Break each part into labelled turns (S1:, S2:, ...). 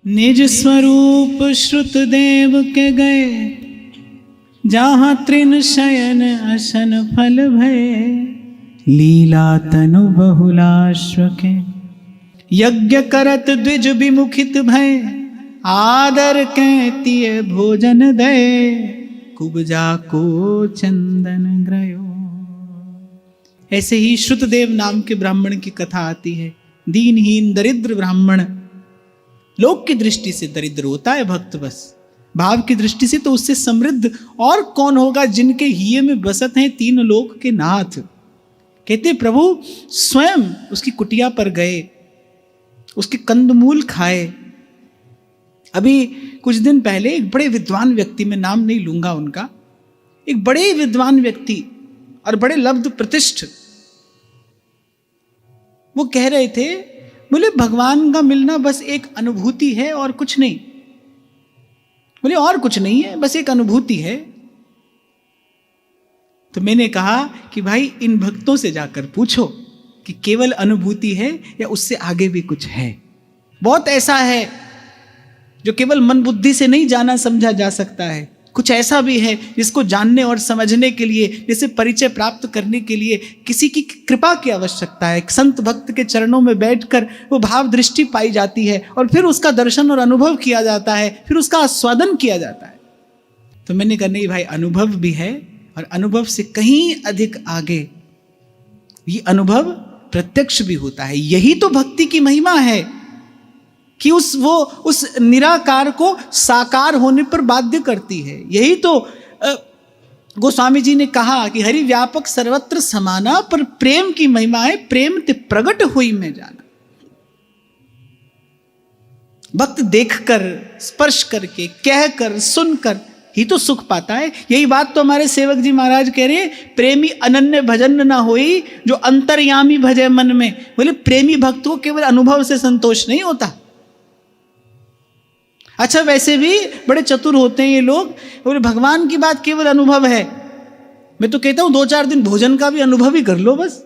S1: निज स्वरूप श्रुत देव के गए, जहाँ तृण शयन असन फल भय। लीला तनु बहुलाश्व के, यज्ञ करत द्विज विमुखित भय। आदर कैतिय भोजन दय, कुबजा को चंदन ग्रयो। ऐसे ही श्रुतदेव नाम के ब्राह्मण की कथा आती है। दीनहीन दरिद्र ब्राह्मण, लोक की दृष्टि से दरिद्र होता है भक्त, बस भाव की दृष्टि से तो उससे समृद्ध और कौन होगा, जिनके हिये में बसत हैं तीन लोक के नाथ। कहते प्रभु स्वयं उसकी कुटिया पर गए, उसके कंदमूल खाए। अभी कुछ दिन पहले एक बड़े विद्वान व्यक्ति, मैं नाम नहीं लूंगा उनका, एक बड़े विद्वान व्यक्ति और बड़े लब्ध प्रतिष्ठ, वो कह रहे थे, बोले भगवान का मिलना बस एक अनुभूति है और कुछ नहीं। बोले और कुछ नहीं है, बस एक अनुभूति है। तो मैंने कहा कि भाई इन भक्तों से जाकर पूछो कि केवल अनुभूति है या उससे आगे भी कुछ है। बहुत ऐसा है जो केवल मन बुद्धि से नहीं जाना समझा जा सकता है, कुछ ऐसा भी है जिसको जानने और समझने के लिए, जैसे परिचय प्राप्त करने के लिए किसी की कृपा की आवश्यकता है। संत भक्त के चरणों में बैठकर वो भाव दृष्टि पाई जाती है और फिर उसका दर्शन और अनुभव किया जाता है, फिर उसका आस्वादन किया जाता है। तो मैंने कहा नहीं भाई, अनुभव भी है और अनुभव से कहीं अधिक आगे ये अनुभव प्रत्यक्ष भी होता है। यही तो भक्ति की महिमा है कि उस निराकार को साकार होने पर बाध्य करती है। यही तो गोस्वामी जी ने कहा कि हरि व्यापक सर्वत्र समाना, पर प्रेम की महिमा है प्रेम ते प्रगट हुई में जाना। भक्त देखकर, स्पर्श करके, कहकर, सुनकर ही तो सुख पाता है। यही बात तो हमारे सेवक जी महाराज कह रहे हैं, प्रेमी अनन्य भजन ना होई, जो अंतर्यामी भजे मन में। बोले प्रेमी भक्त को केवल अनुभव से संतोष नहीं होता। अच्छा वैसे भी बड़े चतुर होते हैं ये लोग, बोले भगवान की बात केवल अनुभव है। मैं तो कहता हूं 2-4 दिन भोजन का भी अनुभव ही कर लो बस।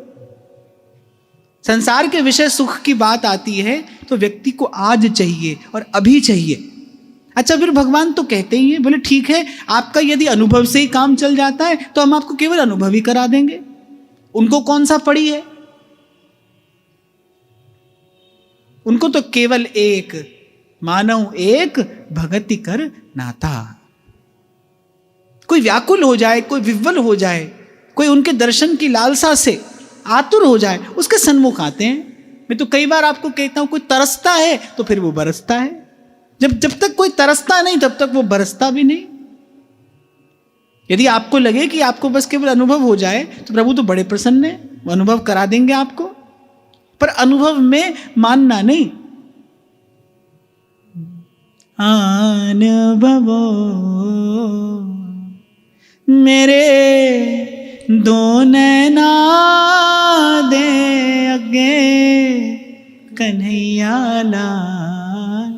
S1: संसार के विषय सुख की बात आती है तो व्यक्ति को आज चाहिए और अभी चाहिए। अच्छा फिर भगवान तो कहते ही हैं, बोले ठीक है आपका यदि अनुभव से ही काम चल जाता है तो हम आपको केवल अनुभव ही करा देंगे। उनको कौन सा पड़ी है, उनको तो केवल एक मानव एक भगति कर नाता। कोई व्याकुल हो जाए, कोई विह्वल हो जाए, कोई उनके दर्शन की लालसा से आतुर हो जाए, उसके सन्मुख आते हैं। मैं तो कई बार आपको कहता हूं, कोई तरसता है तो फिर वो बरसता है। जब तक कोई तरसता नहीं तब तक वो बरसता भी नहीं। यदि आपको लगे कि आपको बस केवल अनुभव हो जाए तो प्रभु तो बड़े प्रसन्न है, वो अनुभव करा देंगे आपको। पर अनुभव में मानना नहीं। अनुभवो मेरे दो नैना दे अगे कन्हैया लाल।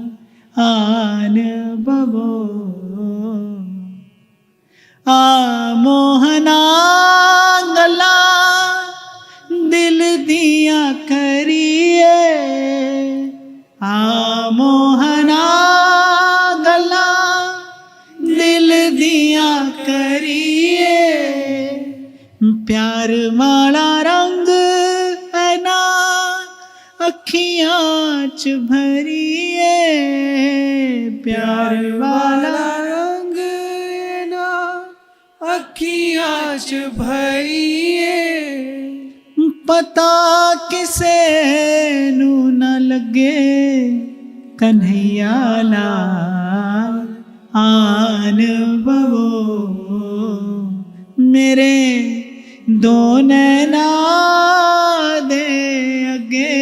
S1: अनुभवो मोहना गला दिल दिया करिए। मोहना गला दिल दिया करिए। प्यार वाला रंग है ना अखियाँ च भरिए। प्यार वाला रंग है ना अखियाँ च भरिए। पता किसे नू न लगे कन्हैया लाल। अनुभवो मेरे दो नैना दे अगे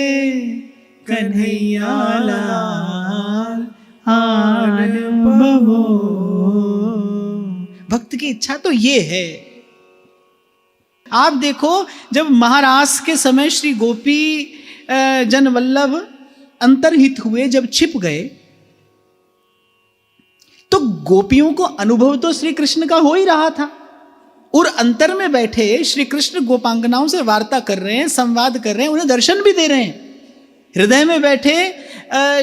S1: कन्हैया लाल। अनुभवो भक्त की इच्छा तो ये है। आप देखो जब महारास के समय श्री गोपी जन वल्लभ अंतर्हित हुए, जब छिप गए, तो गोपियों को अनुभव तो श्री कृष्ण का हो ही रहा था। और अंतर में बैठे श्री कृष्ण गोपांगनाओं से वार्ता कर रहे हैं, संवाद कर रहे हैं, उन्हें दर्शन भी दे रहे हैं। हृदय में बैठे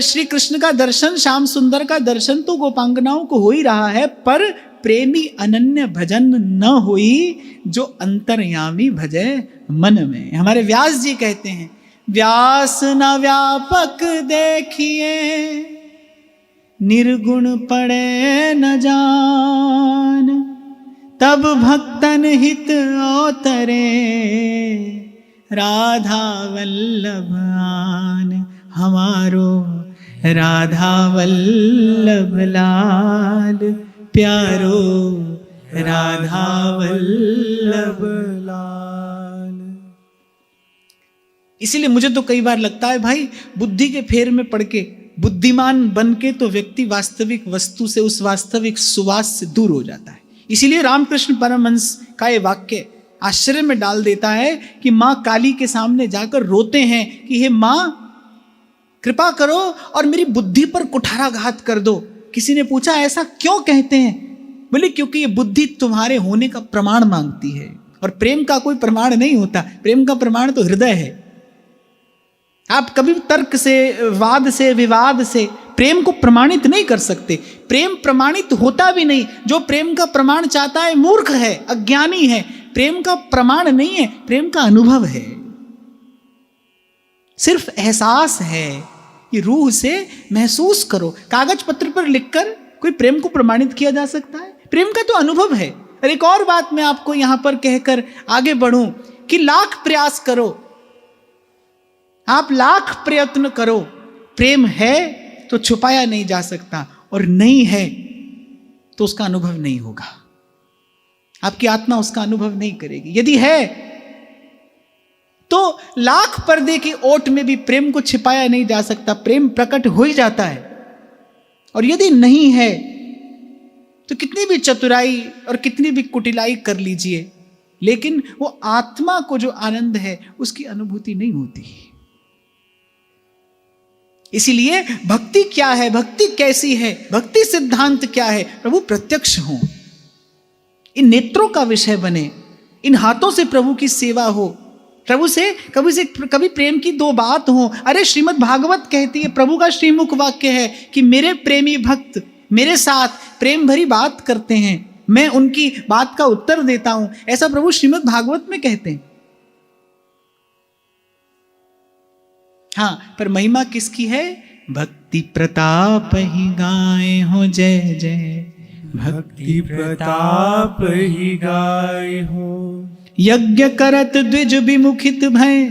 S1: श्री कृष्ण का दर्शन, श्याम सुंदर का दर्शन तो गोपांगनाओं को हो ही रहा है, पर प्रेमी अनन्य भजन न होई जो अंतर्यामी भजे मन में। हमारे व्यास जी कहते हैं, व्यास न व्यापक देखिए निर्गुण पड़े न जान, तब भक्तन हित अवतरे राधा वल्लभ आन। हमारो राधा वल्लभ लाल प्यारो राधा वल्लभ लाल। इसीलिए मुझे तो कई बार लगता है भाई, बुद्धि के फेर में पड़ के बुद्धिमान बन के तो व्यक्ति वास्तविक वस्तु से, उस वास्तविक सुवास से दूर हो जाता है। इसीलिए रामकृष्ण परमहंस का ये वाक्य आश्चर्य में डाल देता है कि माँ काली के सामने जाकर रोते हैं कि हे माँ कृपा करो और मेरी बुद्धि पर कुठाराघात कर दो। किसी ने पूछा ऐसा क्यों कहते हैं? बोले क्योंकि ये बुद्धि तुम्हारे होने का प्रमाण मांगती है, और प्रेम का कोई प्रमाण नहीं होता, प्रेम का प्रमाण तो हृदय है। आप कभी तर्क से, वाद से, विवाद से प्रेम को प्रमाणित नहीं कर सकते। प्रेम प्रमाणित होता भी नहीं। जो प्रेम का प्रमाण चाहता है मूर्ख है, अज्ञानी है। प्रेम का प्रमाण नहीं है, प्रेम का अनुभव है, सिर्फ एहसास है कि रूह से महसूस करो। कागज पत्र पर लिखकर कोई प्रेम को प्रमाणित किया जा सकता है? प्रेम का तो अनुभव है। और एक और बात मैं आपको यहां पर कहकर आगे बढ़ूं कि लाख प्रयास करो, आप लाख प्रयत्न करो, प्रेम है तो छुपाया नहीं जा सकता, और नहीं है तो उसका अनुभव नहीं होगा। आपकी आत्मा उसका अनुभव नहीं करेगी। यदि है तो लाख पर्दे की ओट में भी प्रेम को छिपाया नहीं जा सकता, प्रेम प्रकट हो ही जाता है। और यदि नहीं है तो कितनी भी चतुराई और कितनी भी कुटिलाई कर लीजिए, लेकिन वो आत्मा को जो आनंद है उसकी अनुभूति नहीं होती। इसीलिए भक्ति क्या है, भक्ति कैसी है, भक्ति सिद्धांत क्या है? प्रभु प्रत्यक्ष हो, इन नेत्रों का विषय बने, इन हाथों से प्रभु की सेवा हो, प्रभु से कभी प्रेम की दो बात हो। अरे श्रीमद् भागवत कहती है, प्रभु का श्रीमुख वाक्य है कि मेरे प्रेमी भक्त मेरे साथ प्रेम भरी बात करते हैं, मैं उनकी बात का उत्तर देता हूं। ऐसा प्रभु श्रीमद् भागवत में कहते हैं। हाँ, पर महिमा किसकी है? भक्ति प्रताप ही गाए हो जय जय,
S2: भक्ति प्रताप ही गाए हो।
S1: यज्ञ करत द्विज विमुखित भय,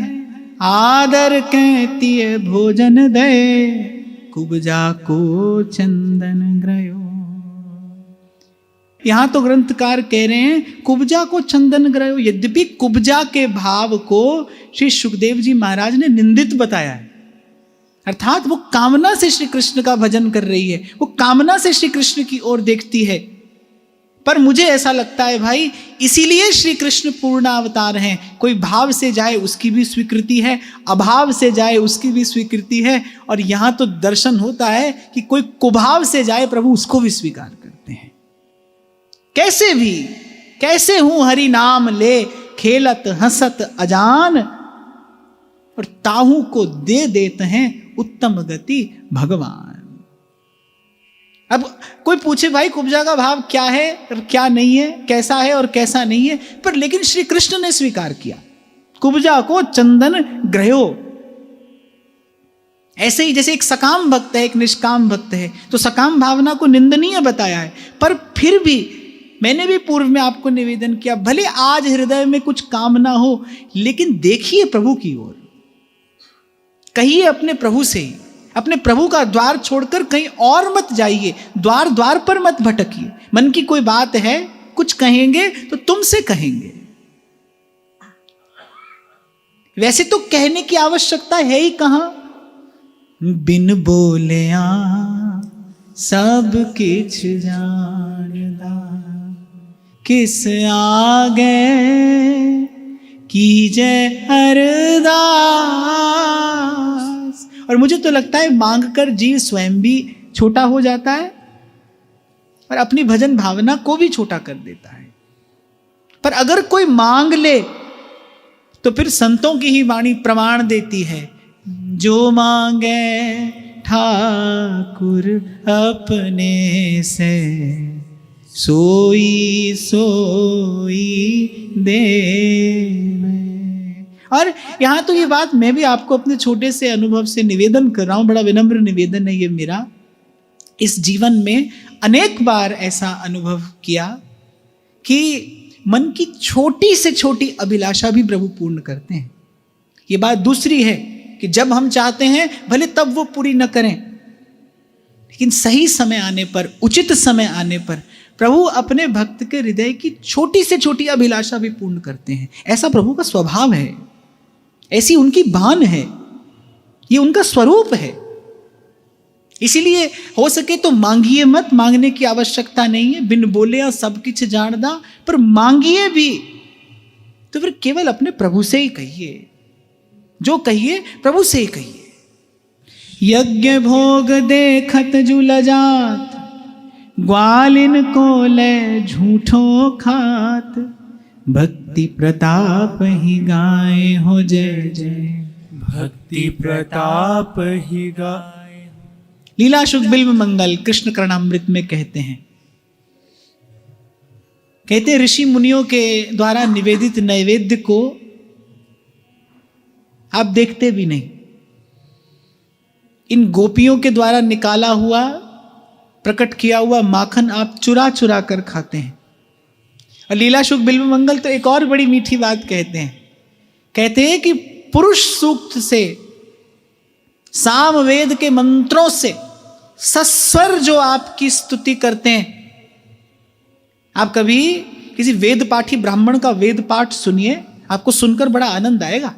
S1: आदर कहती भोजन दे, कुब्जा को चंदन ग्रयो। यहां तो ग्रंथकार कह रहे हैं कुब्जा को चंदन ग्रयो। यद्यपि कुब्जा के भाव को श्री सुखदेव जी महाराज ने निंदित बताया है, अर्थात वो कामना से श्री कृष्ण का भजन कर रही है, वो कामना से श्री कृष्ण की ओर देखती है। पर मुझे ऐसा लगता है भाई, इसीलिए श्री कृष्ण पूर्ण अवतार हैं। कोई भाव से जाए उसकी भी स्वीकृति है, अभाव से जाए उसकी भी स्वीकृति है। और यहां तो दर्शन होता है कि कोई कुभाव से जाए प्रभु उसको भी स्वीकार करते हैं। कैसे भी, कैसे हूं हरि नाम ले, खेलत हंसत अजान, और ताहू को दे देते हैं उत्तम गति भगवान। अब कोई पूछे भाई कुब्जा का भाव क्या है और क्या नहीं है, कैसा है और कैसा नहीं है, पर लेकिन श्री कृष्ण ने स्वीकार किया, कुब्जा को चंदन ग्रहो। ऐसे ही जैसे एक सकाम भक्त है, एक निष्काम भक्त है, तो सकाम भावना को निंदनीय बताया है, पर फिर भी मैंने भी पूर्व में आपको निवेदन किया, भले आज हृदय में कुछ कामना हो, लेकिन देखिए प्रभु की ओर, कहिए अपने प्रभु से ही, अपने प्रभु का द्वार छोड़कर कहीं और मत जाइए, द्वार द्वार पर मत भटकिए। मन की कोई बात है, कुछ कहेंगे तो तुमसे कहेंगे, वैसे तो कहने की आवश्यकता है ही कहां। बिन बोलिया सब किछ जानदा, किस आगे कीजे अरदास। और मुझे तो लगता है मांग कर जीव स्वयं भी छोटा हो जाता है और अपनी भजन भावना को भी छोटा कर देता है। पर अगर कोई मांग ले तो फिर संतों की ही वाणी प्रमाण देती है, जो मांगे ठाकुर अपने से, सोई सोई देवे। और यहाँ तो ये बात मैं भी आपको अपने छोटे से अनुभव से निवेदन कर रहा हूँ, बड़ा विनम्र निवेदन है ये मेरा। इस जीवन में अनेक बार ऐसा अनुभव किया कि मन की छोटी से छोटी अभिलाषा भी प्रभु पूर्ण करते हैं। ये बात दूसरी है कि जब हम चाहते हैं भले तब वो पूरी न करें, लेकिन सही समय आने पर, उचित समय आने पर प्रभु अपने भक्त के हृदय की छोटी से छोटी अभिलाषा भी पूर्ण करते हैं। ऐसा प्रभु का स्वभाव है, ऐसी उनकी बान है, ये उनका स्वरूप है। इसीलिए हो सके तो मांगिए मत, मांगने की आवश्यकता नहीं है। बिन बोले या सब कुछ जानदा, पर मांगिए भी तो फिर केवल अपने प्रभु से ही कहिए, जो कहिए प्रभु से ही कहिए। यज्ञ भोग देखत जुल जात, ग्वालिन को ले झूठो खात, भक्ति प्रताप ही गाए हो जय जय।
S2: भक्ति प्रताप ही गाए।
S1: लीला शुक बिल्व मंगल कृष्ण करणामृत में कहते हैं ऋषि मुनियों के द्वारा निवेदित नैवेद्य को आप देखते भी नहीं, इन गोपियों के द्वारा निकाला हुआ, प्रकट किया हुआ माखन आप चुरा चुरा कर खाते हैं। और लीला शुक बिल्व मंगल तो एक और बड़ी मीठी बात कहते हैं कि पुरुष सूक्त से, सामवेद के मंत्रों से सस्वर जो आपकी स्तुति करते हैं। आप कभी किसी वेद पाठी ब्राह्मण का वेद पाठ सुनिए, आपको सुनकर बड़ा आनंद आएगा।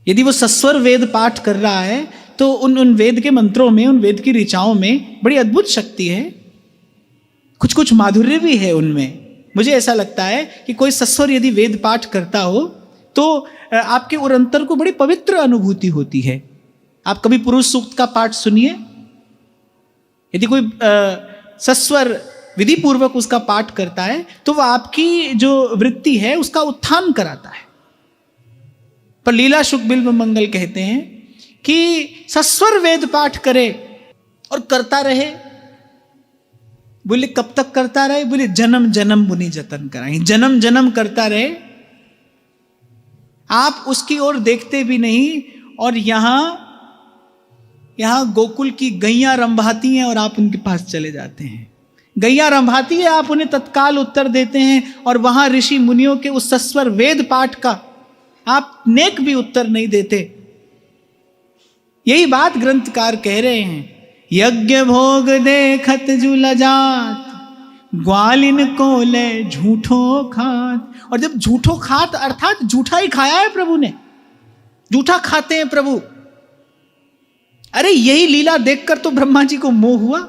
S1: यदि वो सस्वर वेद पाठ कर रहा है तो उन वेद के मंत्रों में, उन वेद की ऋचाओं में बड़ी अद्भुत शक्ति है, कुछ कुछ माधुर्य भी है उनमें। मुझे ऐसा लगता है कि कोई सस्वर यदि वेद पाठ करता हो तो आपके उरंतर को बड़ी पवित्र अनुभूति होती है। आप कभी पुरुष सूक्त का पाठ सुनिए, यदि कोई सस्वर विधि पूर्वक उसका पाठ करता है तो वह आपकी जो वृत्ति है उसका उत्थान कराता है। पर लीला शुक बिल्व मंगल कहते हैं कि सस्वर वेद पाठ करे और करता रहे। बोले कब तक करता रहे? बोले जन्म जन्म मुनि जतन कराएं, जन्म जन्म करता रहे। आप उसकी ओर देखते भी नहीं, और यहां गोकुल की गैया रंभाती हैं और आप उनके पास चले जाते हैं। गैया रंभाती है, आप उन्हें तत्काल उत्तर देते हैं, और वहां ऋषि मुनियों के उस सस्वर वेद पाठ का आप नेक भी उत्तर नहीं देते। यही बात ग्रंथकार कह रहे हैं, यज्ञ भोग देखत जुल जात, ग्वालिन को ले झूठो खात। और जब झूठो खात अर्थात झूठा ही खाया है प्रभु ने, झूठा खाते हैं प्रभु। अरे यही लीला देखकर तो ब्रह्मा जी को मोह हुआ।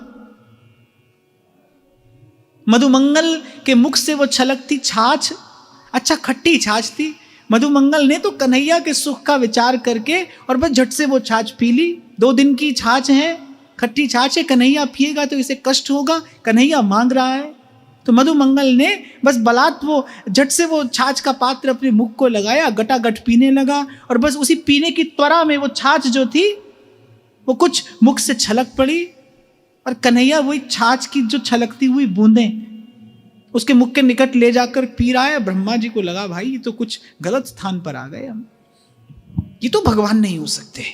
S1: मधुमंगल के मुख से वो छलकती छाछ, अच्छा खट्टी छाछ थी। मधुमंगल ने तो कन्हैया के सुख का विचार करके और बस झट से वो छाछ पी ली। 2 दिन की छाछ है, खट्टी छाछ है, कन्हैया पिएगा तो इसे कष्ट होगा, कन्हैया मांग रहा है। तो मधुमंगल ने बस बलात् वो झट से वो छाछ का पात्र अपने मुख को लगाया, गटागट पीने लगा, और बस उसी पीने की त्वरा में वो छाछ जो थी वो कुछ मुख से छलक पड़ी, और कन्हैया वही छाछ की जो छलकती हुई बूंदें उसके मुख के निकट ले जाकर पी रहा है। ब्रह्मा जी को लगा भाई ये तो कुछ गलत स्थान पर आ गए हम, ये तो भगवान नहीं हो सकते,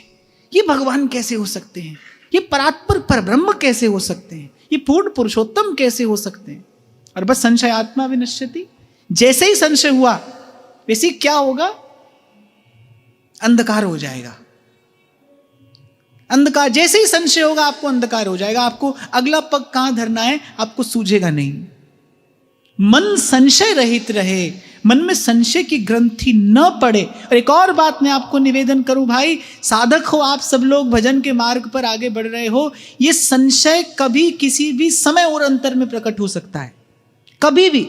S1: ये भगवान कैसे हो सकते हैं, ये परात्पर परब्रह्म कैसे हो सकते हैं, ये पूर्ण पुरुषोत्तम कैसे हो सकते हैं। और बस संशय आत्मा विनश्यति, जैसे ही संशय हुआ वैसे ही क्या होगा, अंधकार हो जाएगा। अंधकार, जैसे ही संशय होगा आपको अंधकार हो जाएगा, आपको अगला पग कहां धरना है आपको सूझेगा नहीं। मन संशय रहित रहे, मन में संशय की ग्रंथि न पड़े। और एक और बात मैं आपको निवेदन करूं भाई, साधक हो आप सब लोग, भजन के मार्ग पर आगे बढ़ रहे हो, ये संशय कभी किसी भी समय और अंतर में प्रकट हो सकता है, कभी भी।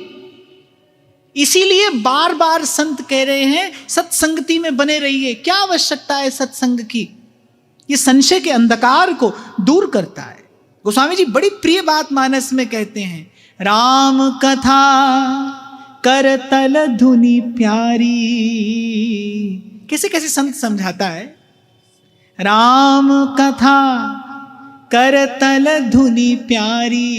S1: इसीलिए बार बार संत कह रहे हैं सत्संगति में बने रहिए। क्या आवश्यकता है सत्संग की? ये संशय के अंधकार को दूर करता है। गोस्वामी जी बड़ी प्रिय बात मानस में कहते हैं, राम कथा कर तल धुनि प्यारी। कैसे कैसे संत समझाता है, राम कथा करतल धुनि प्यारी,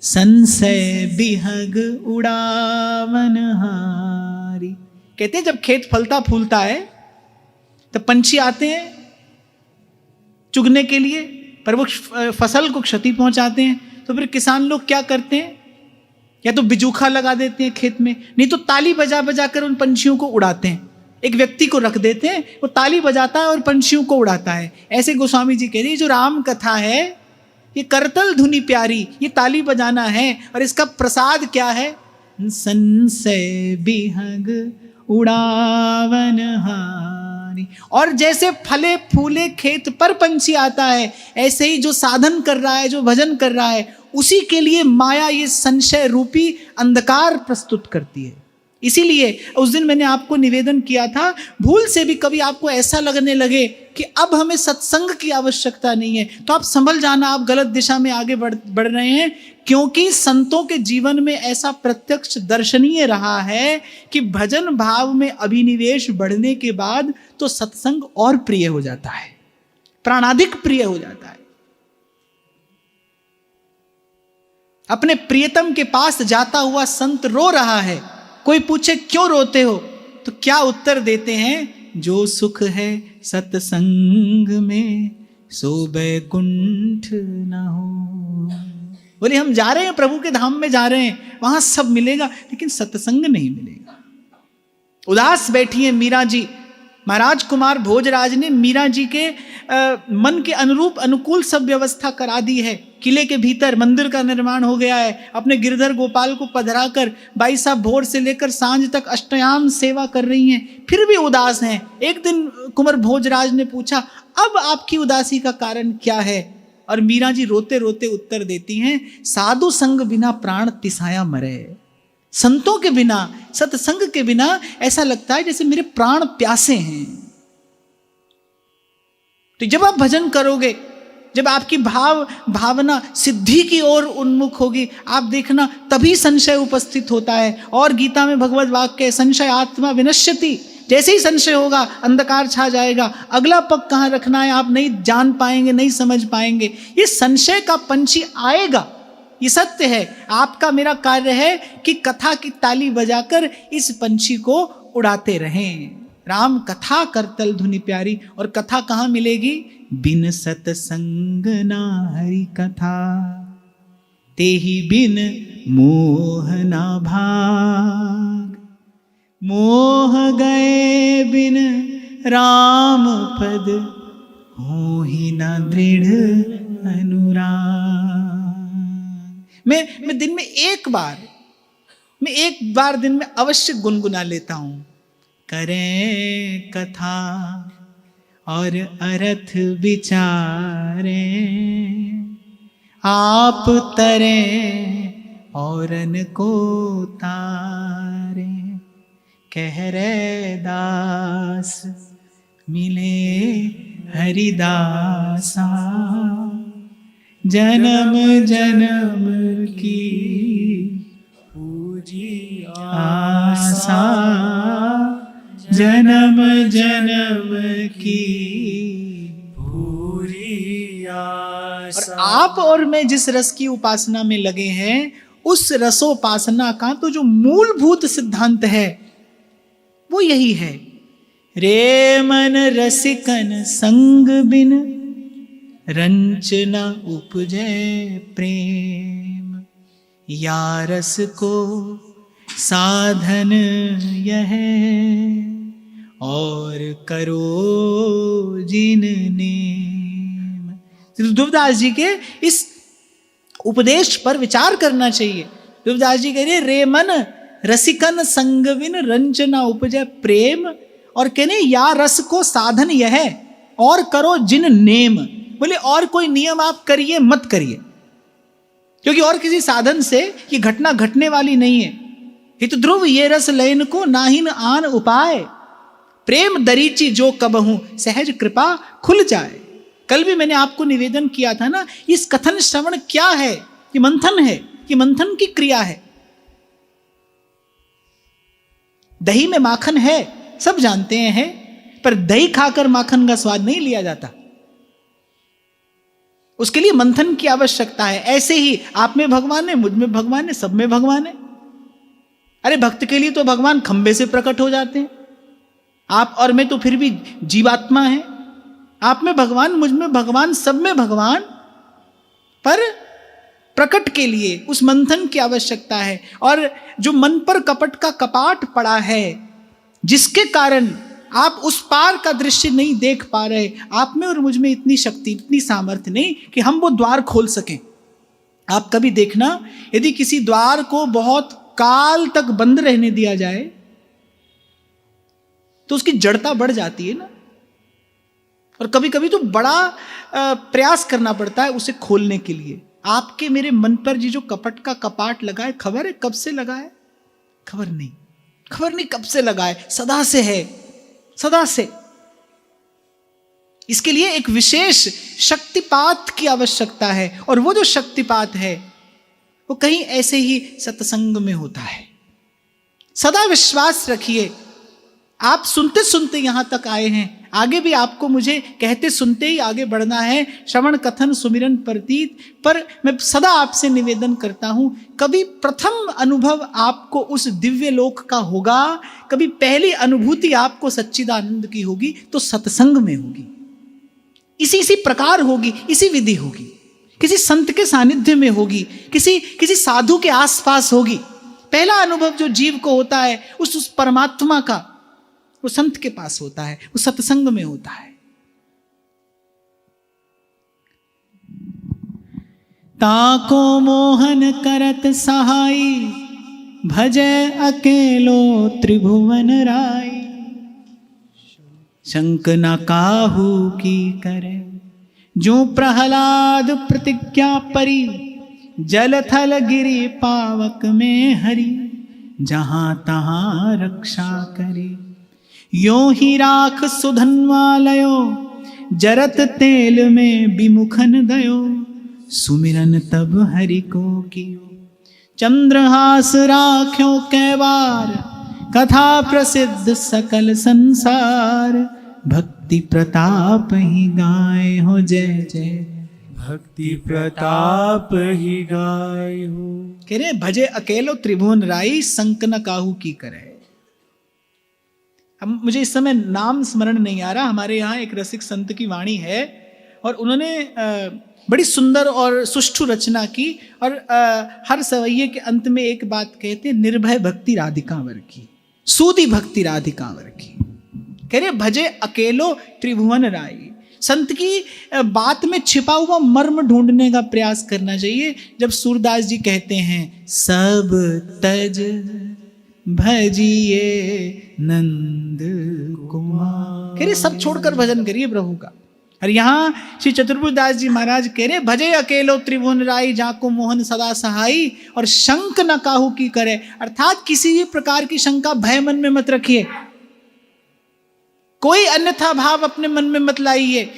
S1: संशय बिहग उड़ावन हारी। कहते हैं जब खेत फलता फूलता है तब पंछी आते हैं चुगने के लिए, पर वो फसल को क्षति पहुंचाते हैं। तो फिर किसान लोग क्या करते हैं, या तो बिजूखा लगा देते हैं खेत में, नहीं तो ताली बजा बजा कर उन पंछियों को उड़ाते हैं। एक व्यक्ति को रख देते हैं, वो ताली बजाता है और पंछियों को उड़ाता है। ऐसे गोस्वामी जी कह रहे हैं जो राम कथा है ये करतल धुनि प्यारी, ये ताली बजाना है, और इसका प्रसाद क्या है, संशय बिहग उड़ावन हारी। और जैसे फले फूले खेत पर पंछी आता है, ऐसे ही जो साधन कर रहा है, जो भजन कर रहा है, उसी के लिए माया ये संशय रूपी अंधकार प्रस्तुत करती है। इसीलिए उस दिन मैंने आपको निवेदन किया था, भूल से भी कभी आपको ऐसा लगने लगे कि अब हमें सत्संग की आवश्यकता नहीं है, तो आप संभल जाना, आप गलत दिशा में आगे बढ़ रहे हैं। क्योंकि संतों के जीवन में ऐसा प्रत्यक्ष दर्शनीय रहा है कि भजन भाव में अभिनिवेश बढ़ने के बाद तो सत्संग और प्रिय हो जाता है, प्राणाधिक प्रिय हो जाता है। अपने प्रियतम के पास जाता हुआ संत रो रहा है, कोई पूछे क्यों रोते हो, तो क्या उत्तर देते हैं, जो सुख है सत्संग में सो बैकुंठ न हो। बोले हम जा रहे हैं प्रभु के धाम में जा रहे हैं, वहां सब मिलेगा, लेकिन सत्संग नहीं मिलेगा। उदास बैठी है मीरा जी। महाराज कुमार भोजराज ने मीरा जी के मन के अनुरूप अनुकूल सब व्यवस्था करा दी है। किले के भीतर मंदिर का निर्माण हो गया है। अपने गिरधर गोपाल को पधरा कर बाई साहब भोर से लेकर सांझ तक अष्टयाम सेवा कर रही हैं, फिर भी उदास हैं। एक दिन कुंवर भोजराज ने पूछा, अब आपकी उदासी का कारण क्या है? और मीरा जी रोते रोते उत्तर देती हैं, साधु संग बिना प्राण तिसाया मरे। संतों के बिना, सत्संग के बिना ऐसा लगता है जैसे मेरे प्राण प्यासे हैं। तो जब आप भजन करोगे, जब आपकी भावना सिद्धि की ओर उन्मुख होगी, आप देखना तभी संशय उपस्थित होता है। और गीता में भगवत वाक्य है, संशय आत्मा विनश्यति। जैसे ही संशय होगा अंधकार छा जाएगा, अगला पग कहाँ रखना है आप नहीं जान पाएंगे, नहीं समझ पाएंगे। ये संशय का पंछी आएगा, ये सत्य है। आपका मेरा कार्य है कि कथा की ताली बजाकर इस पंछी को उड़ाते रहें। राम कथा करतल धुनि प्यारी। और कथा कहाँ मिलेगी? बिन सतसंग ना हरि कथा, तेहि बिन मोह ना भाग। मोह गए बिन राम पद, होहि न दृढ़ अनुराग। मैं दिन में एक बार दिन में अवश्य गुनगुना लेता हूं, करें कथा और अर्थ विचारें, आप तरें औरन को तारें। कह रे दास मिले हरिदासा, जन्म जन्म की पूजी आशा, जन्म जन्म की पूरी आशा। और आप और मैं जिस रस की उपासना में लगे हैं, उस रसोपासना का तो जो मूलभूत सिद्धांत है वो यही है, रे मन रसिकन संग बिन, रंच न उपजे प्रेम। या रस को साधन यह, और करो जिन नेम। ध्रुवदास जी के इस उपदेश पर विचार करना चाहिए। ध्रुवदास जी कह रहे, रे मन रसिकन संग बिन, रंच न उपजे प्रेम। और कहने या रस को साधन यह, और करो जिन नेम। बोले और कोई नियम आप करिए मत करिए, क्योंकि और किसी साधन से ये घटना घटने वाली नहीं है। हित ध्रुव ये रस लयन को नाहिन आन उपाय, प्रेम दरीची जो कबहूं सहज कृपा खुल जाए। कल भी मैंने आपको निवेदन किया था ना, इस कथन श्रवण क्या है? ये मंथन है, ये मंथन की क्रिया है। दही में माखन है, सब जानते हैं, पर दही खाकर माखन का स्वाद नहीं लिया जाता। उसके लिए मंथन की आवश्यकता है। ऐसे ही आप में भगवान है, मुझ में भगवान है, सब में भगवान है। अरे भक्त के लिए तो भगवान खंबे से प्रकट हो जाते हैं। आप और मैं तो फिर भी जीवात्मा है। आप में भगवान, मुझ में भगवान, सब में भगवान, पर प्रकट के लिए उस मंथन की आवश्यकता है। और जो मन पर कपट का कपाट पड़ा है, जिसके कारण आप उस पार का दृश्य नहीं देख पा रहे, आप में और मुझ में इतनी शक्ति, इतनी सामर्थ्य नहीं कि हम वो द्वार खोल सकें। आप कभी देखना, यदि किसी द्वार को बहुत काल तक बंद रहने दिया जाए तो उसकी जड़ता बढ़ जाती है ना। और कभी कभी तो बड़ा प्रयास करना पड़ता है उसे खोलने के लिए। आपके मेरे मन पर जो कपट का कपाट लगा है, खबर है कब से लगा है? खबर नहीं कब से लगा है, सदा से है, सदा से। इसके लिए एक विशेष शक्तिपात की आवश्यकता है, और वो जो शक्तिपात है वो कहीं ऐसे ही सत्संग में होता है। सदा विश्वास रखिए, आप सुनते सुनते यहां तक आए हैं, आगे भी आपको मुझे कहते सुनते ही आगे बढ़ना है। श्रवण कथन सुमिरन प्रतीत। पर मैं सदा आपसे निवेदन करता हूं, कभी प्रथम अनुभव आपको उस दिव्य लोक का होगा, कभी पहली अनुभूति आपको सच्चिदानंद की होगी तो सत्संग में होगी। इसी प्रकार होगी, इसी विधि होगी, किसी संत के सानिध्य में होगी, किसी साधु के आसपास होगी। पहला अनुभव जो जीव को होता है उस परमात्मा का, वो संत के पास होता है, वो सत्संग में होता है। ताको मोहन करत सहाई, भजे अकेलो त्रिभुवन राई। शंक न काहू की करे, जो प्रहलाद प्रतिज्ञा परी। जल थल गिरी पावक में हरि, जहां तहां रक्षा करे। यो ही राख सुधन्वालयो, जरत तेल में विमुखन दयो। सुमिरन तब हरि को कियो, चंद्रहास राख्यो कैवार। कथा प्रसिद्ध सकल संसार, भक्ति प्रताप ही गाय हो जय जय।
S2: भक्ति प्रताप ही गाय हो।
S1: कह रहे भजे अकेलो त्रिभुवन राई, संक न काहू की करे। अब मुझे इस समय नाम स्मरण नहीं आ रहा। हमारे यहाँ एक रसिक संत की वाणी है, और उन्होंने बड़ी सुंदर और सुष्ठु रचना की। और हर सवैये के अंत में एक बात कहते हैं, निर्भय भक्ति राधिकांवर की, सूदी भक्ति राधिकांवर की। कह रहे भजे अकेलो त्रिभुवन राई। संत की बात में छिपा हुआ मर्म ढूंढने का प्रयास करना चाहिए। जब सूरदास जी कहते हैं, सब तज भजिए नंद कुमार, कह रहे सब छोड़कर भजन करिए प्रभु का। और यहाँ श्री चतुर्भुजदास जी महाराज कह रहे भजे अकेलो त्रिभुवन राई, जाको मोहन सदा सहाई। और शंक न काहू की करे, अर्थात किसी भी प्रकार की शंका भय मन में मत रखिए, कोई अन्यथा भाव अपने मन में मत लाइए।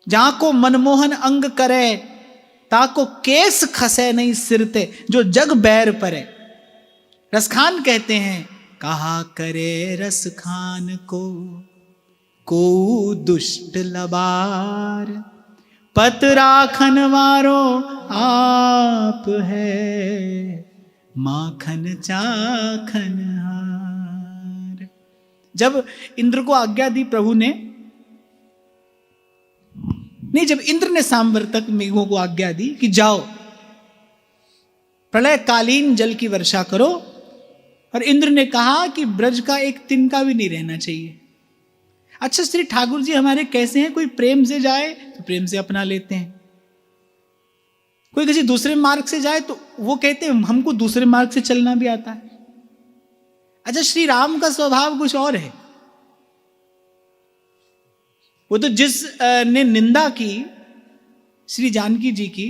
S1: जाको मनमोहन अंग करे, ताको केस खसे नहीं सिरते। जो जग बैर परे। रसखान कहते हैं, कहा करे रसखान को दुष्ट लबार। पत राखन वारो आप है, माखन चाखन हार। जब इंद्र को आज्ञा दी प्रभु ने, नहीं, जब इंद्र ने सांवर्तक मेघों को आज्ञा दी कि जाओ प्रलयकालीन जल की वर्षा करो, और इंद्र ने कहा कि ब्रज का एक तिनका भी नहीं रहना चाहिए। अच्छा, श्री ठाकुर जी हमारे कैसे हैं, कोई प्रेम से जाए तो प्रेम से अपना लेते हैं, कोई किसी दूसरे मार्ग से जाए तो वो कहते हैं हमको दूसरे मार्ग से चलना भी आता है। अच्छा, श्री राम का स्वभाव कुछ और है। वो तो जिस ने निंदा की श्री जानकी जी की,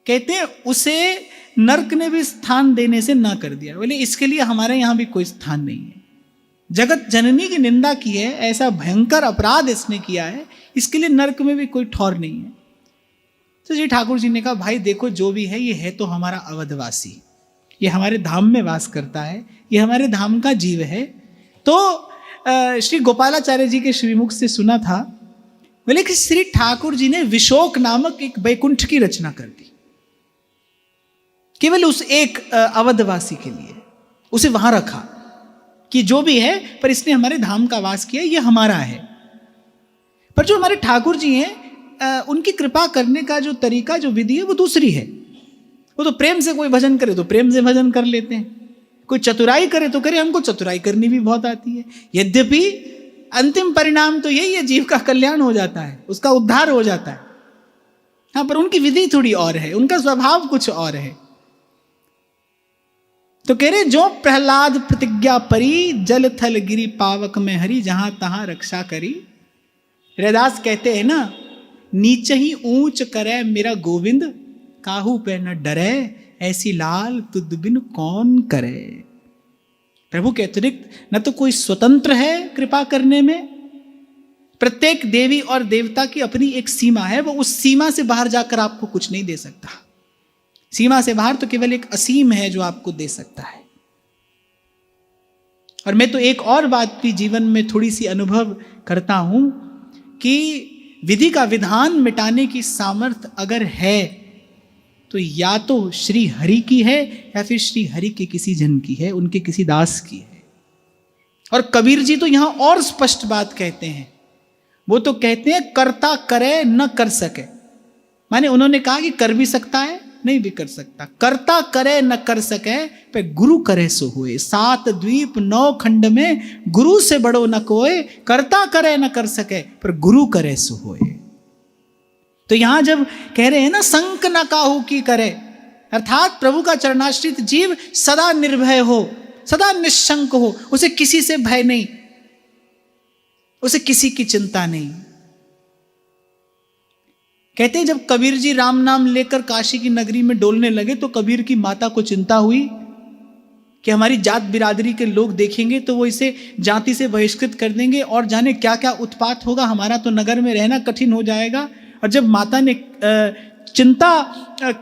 S1: कहते हैं उसे नरक ने भी स्थान देने से ना कर दिया। बोले इसके लिए हमारे यहां भी कोई स्थान नहीं है। जगत जननी की निंदा की है, ऐसा भयंकर अपराध इसने किया है, इसके लिए नरक में भी कोई ठौर नहीं है। तो श्री ठाकुर जी ने कहा भाई देखो, जो भी है ये है तो हमारा अवधवासी, ये हमारे धाम में वास करता है, ये हमारे धाम का जीव है। तो श्री गोपालाचार्य जी के श्रीमुख से सुना था। बोले कि श्री ठाकुर जी ने विशोक नामक एक बैकुंठ की रचना कर दी, केवल उस एक अवधवासी के लिए। उसे वहां रखा कि जो भी है, पर इसने हमारे धाम का वास किया, ये हमारा है। पर जो हमारे ठाकुर जी हैं, उनकी कृपा करने का जो तरीका, जो विधि है, वो दूसरी है। वो तो प्रेम से कोई भजन करे तो प्रेम से भजन कर लेते हैं, कोई चतुराई करे तो करे। हमको चतुराई करनी भी बहुत आती है, यद्यपि अंतिम परिणाम तो यही है, जीव का कल्याण हो जाता है, उसका उद्धार हो जाता है। हाँ, पर उनकी विधि थोड़ी और है, उनका स्वभाव कुछ और है। तो कह रहे, जो प्रहलाद प्रतिज्ञा परी, जल थल गिरी पावक में हरी, जहां तहां रक्षा करी। रैदास कहते हैं ना, नीच ही ऊंच करे मेरा गोविंद, काहू पे न डरे, ऐसी लाल तुद बिन कौन करे। प्रभु के अतिरिक्त न तो कोई स्वतंत्र है कृपा करने में। प्रत्येक देवी और देवता की अपनी एक सीमा है, वो उस सीमा से बाहर जाकर आपको कुछ नहीं दे सकता। सीमा से बाहर तो केवल एक असीम है जो आपको दे सकता है। और मैं तो एक और बात भी जीवन में थोड़ी सी अनुभव करता हूं कि विधि का विधान मिटाने की सामर्थ्य अगर है तो या तो श्री हरि की है या फिर श्री हरि के किसी जन की है, उनके किसी दास की है। और कबीर जी तो यहां और स्पष्ट बात कहते हैं। वो तो कहते हैं करता करे न कर सके, माने उन्होंने कहा कि कर भी सकता है, नहीं भी कर सकता। करता करे न कर सके, पे गुरु करे सो होए। 7 द्वीप 9 खंड में गुरु से बड़ो न कोय, करता करे न कर सके, पर गुरु करे सो होए। तो यहां जब कह रहे हैं ना, संक न काहू की करे, अर्थात प्रभु का चरणाश्रित जीव सदा निर्भय हो, सदा निशंक हो, उसे किसी से भय नहीं, उसे किसी की चिंता नहीं। कहते हैं जब कबीर जी राम नाम लेकर काशी की नगरी में डोलने लगे तो कबीर की माता को चिंता हुई कि हमारी जात बिरादरी के लोग देखेंगे तो वो इसे जाति से बहिष्कृत कर देंगे और जाने क्या क्या उत्पात होगा, हमारा तो नगर में रहना कठिन हो जाएगा। और जब माता ने चिंता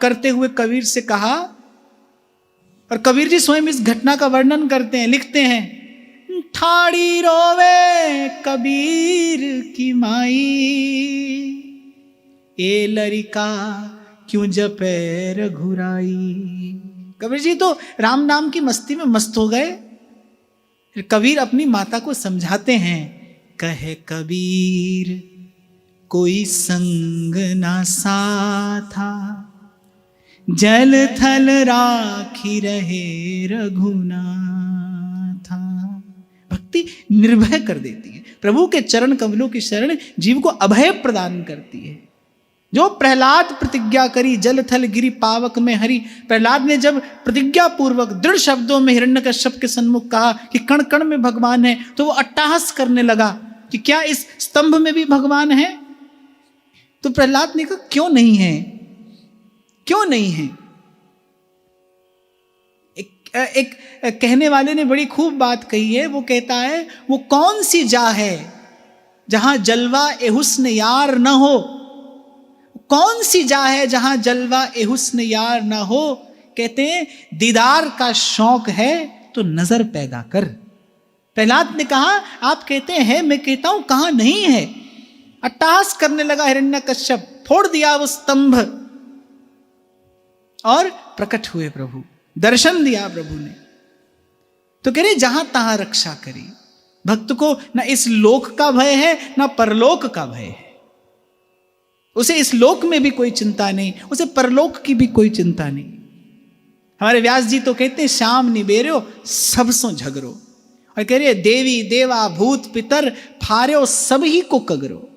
S1: करते हुए कबीर से कहा, और कबीर जी स्वयं इस घटना का वर्णन करते हैं, लिखते हैं, ठाड़ी रोवे कबीर की माई, ए लरिका क्यों जपे रघुराई। कबीर जी तो राम नाम की मस्ती में मस्त हो गए। कबीर अपनी माता को समझाते हैं, कहे कबीर कोई संग ना साथा, जल थल राखी रहे रघुनाथा। भक्ति निर्भय कर देती है, प्रभु के चरण कमलों की शरण जीव को अभय प्रदान करती है। जो प्रहलाद प्रतिज्ञा करी, जल थल गिरी पावक में हरि। प्रहलाद ने जब प्रतिज्ञा पूर्वक दृढ़ शब्दों में हिरण्यकश्यप के सन्मुख कहा कि कण कण में भगवान है, तो वो अट्टहास करने लगा कि क्या इस स्तंभ में भी भगवान है। तो प्रहलाद ने कहा क्यों नहीं है, क्यों नहीं है। एक कहने वाले ने बड़ी खूब बात कही है। वो कहता है, वो कौन सी जा है जहां जलवा ए हुस्न यार न हो, कौन सी जा है जहां जलवा ए हुस्न यार ना हो। कहते हैं दीदार का शौक है तो नजर पैदा कर। प्रहलाद ने कहा आप कहते हैं, मैं कहता हूं कहां नहीं है। अट्टहास करने लगा हिरण्यकश्यप, फोड़ दिया वो स्तंभ और प्रकट हुए प्रभु, दर्शन दिया प्रभु ने। तो कह रहे जहां तहां रक्षा करी। भक्त को ना इस लोक का भय है ना परलोक का भय है। उसे इस लोक में भी कोई चिंता नहीं, उसे परलोक की भी कोई चिंता नहीं। हमारे व्यास जी तो कहते हैं श्याम निबेरो सब सो झगरो, और कह रहे देवी देवा भूत पितर फार्यो सब ही को कगरो।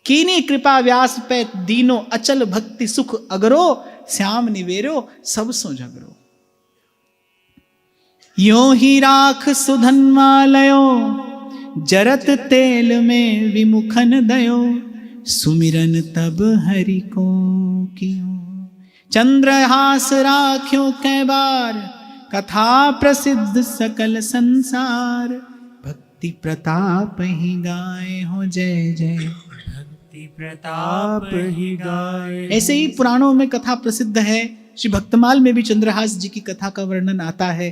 S1: कीनी कृपा व्यास पे दीनो अचल भक्ति सुख अगरो, श्याम निबेरो सब सो झगरो। यो ही राख सुधन्वालयो, जरत तेल में विमुखन दयो, सुमिरन तब हरि को कियो। चंद्रहास राख्यो कै बार, कथा प्रसिद्ध सकल संसार, भक्ति प्रताप ही गाए हो जय जय,
S2: भक्ति प्रताप ही गाए।
S1: ऐसे ही पुराणों में कथा प्रसिद्ध है। श्री भक्तमाल में भी चंद्रहास जी की कथा का वर्णन आता है।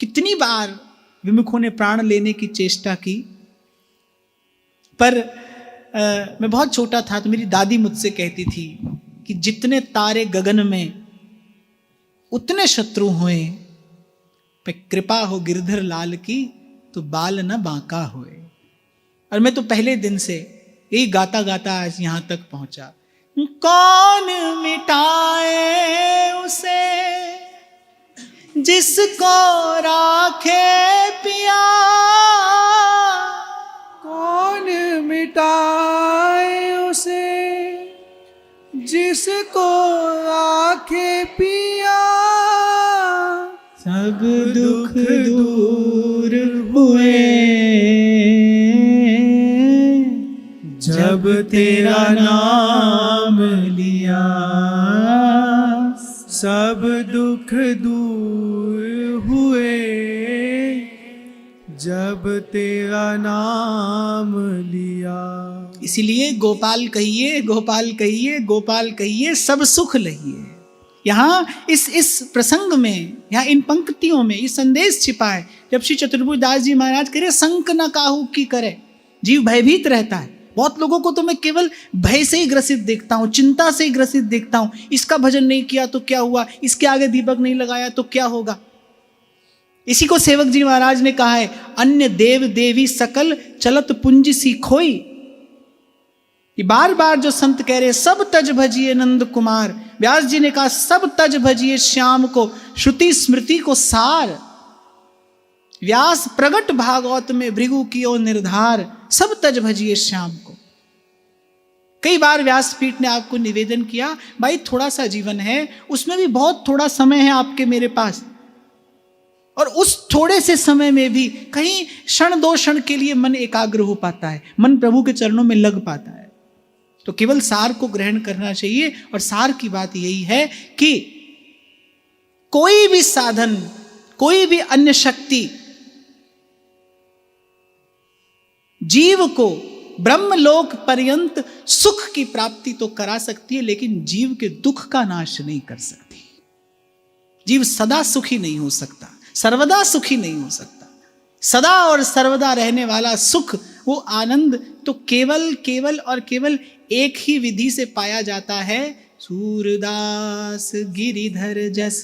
S1: कितनी बार विमुखों ने प्राण लेने की चेष्टा की, पर मैं बहुत छोटा था तो मेरी दादी मुझसे कहती थी कि जितने तारे गगन में उतने शत्रु हुए, पे कृपा हो गिरधर लाल की तो बाल न बांका होए। और मैं तो पहले दिन से यही गाता गाता आज यहां तक पहुंचा। कौन मिटाए उसे जिसको राखे पिया,
S2: कौन मिटाए उसे जिसको आखे पिया,
S1: सब दुख दूर हुए जब तेरा नाम लिया,
S2: सब दुख दूर हुए जब तेरा नाम लिया।
S1: इसीलिए गोपाल कहिए, गोपाल कहिए, गोपाल कहिए, सब सुख लहिए। यहाँ इस प्रसंग में, यहाँ इन पंक्तियों में ये संदेश छिपा है। जब श्री चतुर्भुज दास जी महाराज कह रहे संक न काहू की करे, जीव भयभीत रहता है। बहुत लोगों को तो मैं केवल भय से ही ग्रसित देखता हूँ, चिंता से ही ग्रसित देखता हूँ। इसका भजन नहीं किया तो क्या हुआ, इसके आगे दीपक नहीं लगाया तो क्या होगा। इसी को सेवक जी महाराज ने कहा है, अन्य देव देवी सकल चलत पुंज सी खोई। ये बार बार जो संत कह रहे सब तज भजिए नंद कुमार, व्यास जी ने कहा सब तज भजिए श्याम को, श्रुति स्मृति को सार। व्यास प्रगट भागवत में भृगु कियो निर्धार, सब तज भजिए श्याम को। कई बार व्यासपीठ ने आपको निवेदन किया, भाई थोड़ा सा जीवन है, उसमें भी बहुत थोड़ा समय है आपके मेरे पास, और उस थोड़े से समय में भी कहीं क्षण दो क्षण के लिए मन एकाग्र हो पाता है, मन प्रभु के चरणों में लग पाता है। तो केवल सार को ग्रहण करना चाहिए। और सार की बात यही है कि कोई भी साधन, कोई भी अन्य शक्ति जीव को ब्रह्मलोक पर्यंत सुख की प्राप्ति तो करा सकती है, लेकिन जीव के दुख का नाश नहीं कर सकती। जीव सदा सुखी नहीं हो सकता, सर्वदा सुखी नहीं हो सकता। सदा और सर्वदा रहने वाला सुख, वो आनंद तो केवल और केवल एक ही विधि से पाया जाता है। सूरदास गिरिधर जस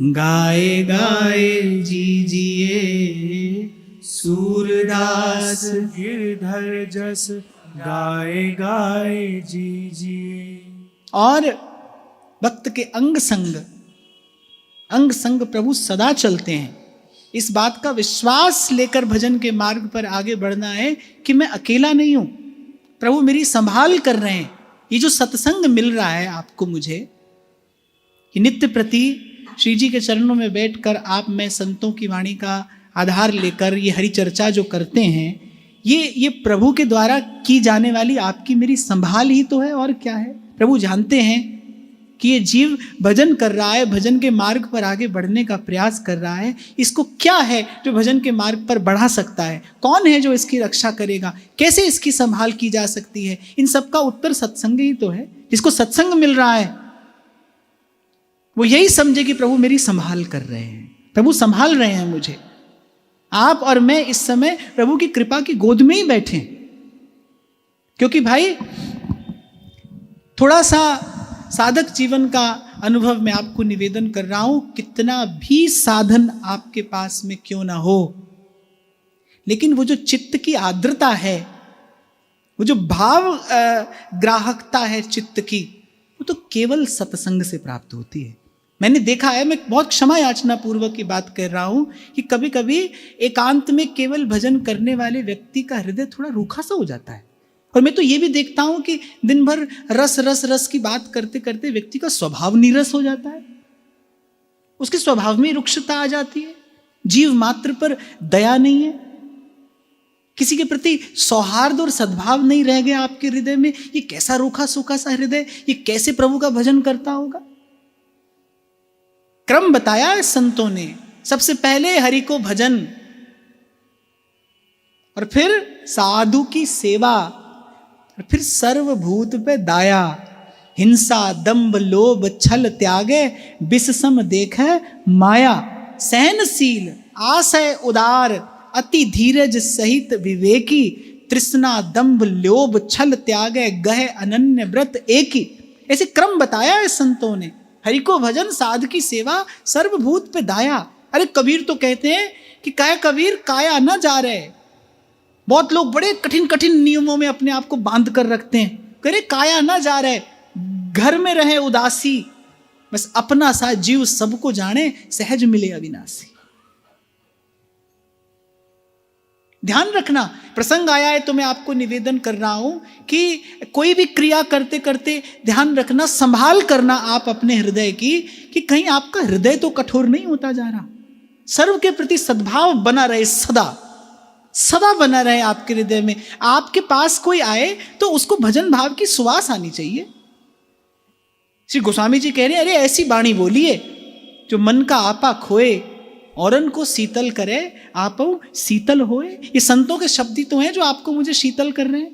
S1: गाए गाए जी जिए,
S2: सूरदास गिरधर जस गाए गाए जी जिए।
S1: और भक्त के अंग संग प्रभु सदा चलते हैं। इस बात का विश्वास लेकर भजन के मार्ग पर आगे बढ़ना है कि मैं अकेला नहीं हूं, प्रभु मेरी संभाल कर रहे हैं। ये जो सत्संग मिल रहा है आपको, मुझे कि नित्य प्रति श्री जी के चरणों में बैठकर आप मैं संतों की वाणी का आधार लेकर ये हरि चर्चा जो करते हैं, ये प्रभु के द्वारा की जाने वाली आपकी मेरी संभाल ही तो है, और क्या है। प्रभु जानते हैं कि ये जीव भजन कर रहा है, भजन के मार्ग पर आगे बढ़ने का प्रयास कर रहा है। इसको क्या है जो भजन के मार्ग पर बढ़ा सकता है, कौन है जो इसकी रक्षा करेगा, कैसे इसकी संभाल की जा सकती है। इन सब का उत्तर सत्संग ही तो है। जिसको सत्संग मिल रहा है वो यही समझे कि प्रभु मेरी संभाल कर रहे हैं, प्रभु संभाल रहे हैं मुझे। आप और मैं इस समय प्रभु की कृपा की गोद में ही बैठे, क्योंकि भाई थोड़ा सा साधक जीवन का अनुभव मैं आपको निवेदन कर रहा हूं। कितना भी साधन आपके पास में क्यों ना हो, लेकिन वो जो चित्त की आर्द्रता है, वो जो भाव ग्राहकता है चित्त की, वो तो केवल सत्संग से प्राप्त होती है। मैंने देखा है, मैं बहुत क्षमा याचना पूर्वक की बात कर रहा हूं, कि कभी कभी एकांत में केवल भजन करने वाले व्यक्ति का हृदय थोड़ा रूखा सा हो जाता है। और मैं तो ये भी देखता हूं कि दिन भर रस रस रस की बात करते करते व्यक्ति का स्वभाव नीरस हो जाता है, उसके स्वभाव में रुक्षता आ जाती है, जीव मात्र पर दया नहीं है, किसी के प्रति सौहार्द और सद्भाव नहीं रह गया आपके हृदय में। ये कैसा रूखा सूखा सा हृदय, ये कैसे प्रभु का भजन करता होगा। क्रम बताया है संतों ने, सबसे पहले हरि को भजन, और फिर साधु की सेवा, और फिर सर्वभूत पे दाया। हिंसा दंभ लोभ छल त्यागे, विष सम देखे माया। सहनशील आशय उदार, अति धीरज सहित विवेकी, तृष्णा दंभ लोभ छल त्यागे गहे अनन्य व्रत एकी। ऐसे क्रम बताया है संतों ने। हरि को भजन साध की सेवा सर्वभूत पे दाया। अरे कबीर तो कहते हैं कि काय कबीर काया न जा रहे। बहुत लोग बड़े कठिन कठिन नियमों में अपने आप को बांध कर रखते हैं, करे काया न जा रहे, घर में रहे उदासी, बस अपना सा जीव सबको जाने, सहज मिले अविनाशी। ध्यान रखना, प्रसंग आया है तो मैं आपको निवेदन कर रहा हूं कि कोई भी क्रिया करते करते ध्यान रखना, संभाल करना आप अपने हृदय की, कि कहीं आपका हृदय तो कठोर नहीं होता जा रहा। सर्व के प्रति सद्भाव बना रहे, सदा सदा बना रहे आपके हृदय में। आपके पास कोई आए तो उसको भजन भाव की सुवास आनी चाहिए। श्री गोस्वामी जी कह रहे हैं, अरे ऐसी वाणी बोलिए जो मन का आपा खोए, औरन को शीतल करे, आप शीतल होए। ये संतों के शब्द ही तो हैं जो आपको मुझे शीतल कर रहे हैं,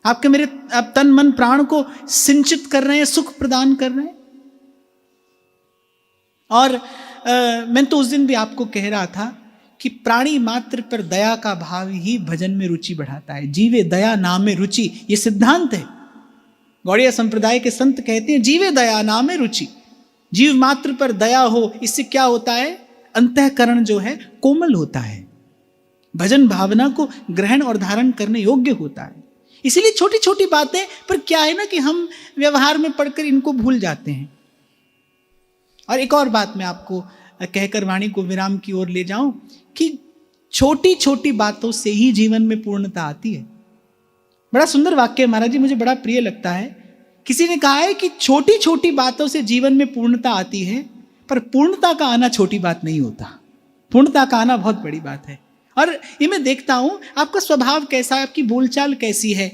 S1: आपके मेरे आप तन मन प्राण को सिंचित कर रहे हैं, सुख प्रदान कर रहे हैं। और मैं तो उस दिन भी आपको कह रहा था कि प्राणी मात्र पर दया का भाव ही भजन में रुचि बढ़ाता है। जीवे दया नाम में रुचि, ये सिद्धांत है। गौड़िया संप्रदाय के संत कहते हैं जीवे दया नाम में रुचि, जीव मात्र पर दया हो, इससे क्या होता है, अंतःकरण जो है कोमल होता है, भजन भावना को ग्रहण और धारण करने योग्य होता है। इसीलिए छोटी छोटी बातें पर क्या है ना कि हम व्यवहार में पढ़कर इनको भूल जाते हैं। और एक और बात मैं आपको कहकर वाणी को विराम की ओर ले जाऊं कि छोटी छोटी बातों से ही जीवन में पूर्णता आती है। बड़ा सुंदर वाक्य है महाराज जी, मुझे बड़ा प्रिय लगता है। किसी ने कहा है कि छोटी छोटी बातों से जीवन में पूर्णता आती है, पर पूर्णता का आना छोटी बात नहीं होता, पूर्णता का आना बहुत बड़ी बात है। और ये मैं देखता हूं आपका स्वभाव कैसा है, आपकी बोलचाल कैसी है,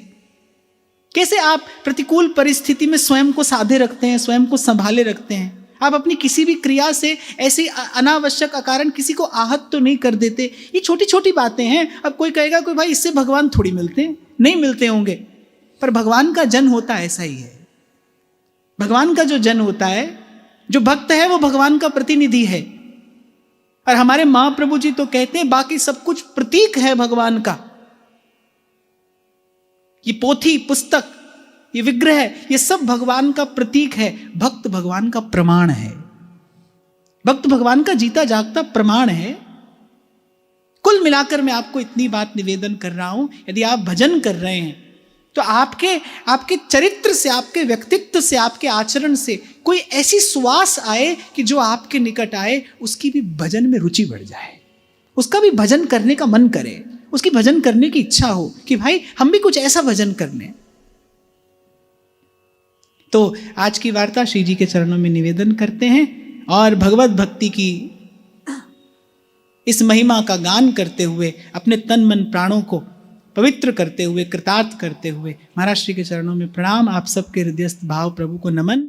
S1: कैसे आप प्रतिकूल परिस्थिति में स्वयं को साधे रखते हैं, स्वयं को संभाले रखते हैं। आप अपनी किसी भी क्रिया से ऐसी अनावश्यक अकारण किसी को आहत तो नहीं कर देते। ये छोटी छोटी बातें हैं। अब कोई कहेगा कोई भाई इससे भगवान थोड़ी मिलते हैं, नहीं मिलते होंगे, पर भगवान का जन होता ऐसा ही है। भगवान का जो जन होता है, जो भक्त है, वो भगवान का प्रतिनिधि है। और हमारे महाप्रभु जी तो कहते हैं बाकी सब कुछ प्रतीक है भगवान का। ये पोथी पुस्तक, ये विग्रह, ये सब भगवान का प्रतीक है। भक्त भगवान का प्रमाण है, भक्त भगवान का जीता जागता प्रमाण है। कुल मिलाकर मैं आपको इतनी बात निवेदन कर रहा हूं, यदि आप भजन कर रहे हैं तो आपके चरित्र से, आपके व्यक्तित्व से, आपके आचरण से कोई ऐसी सुवास आए कि जो आपके निकट आए उसकी भी भजन में रुचि बढ़ जाए, उसका भी भजन करने का मन करे, उसकी भजन करने की इच्छा हो कि भाई हम भी कुछ ऐसा भजन करने। तो आज की वार्ता श्री जी के चरणों में निवेदन करते हैं और भगवत भक्ति की इस महिमा का गान करते हुए, अपने तन मन प्राणों को पवित्र करते हुए, कृतार्थ करते हुए महाराज श्री के चरणों में प्रणाम। आप सबके हृदयस्थ भाव प्रभु को नमन।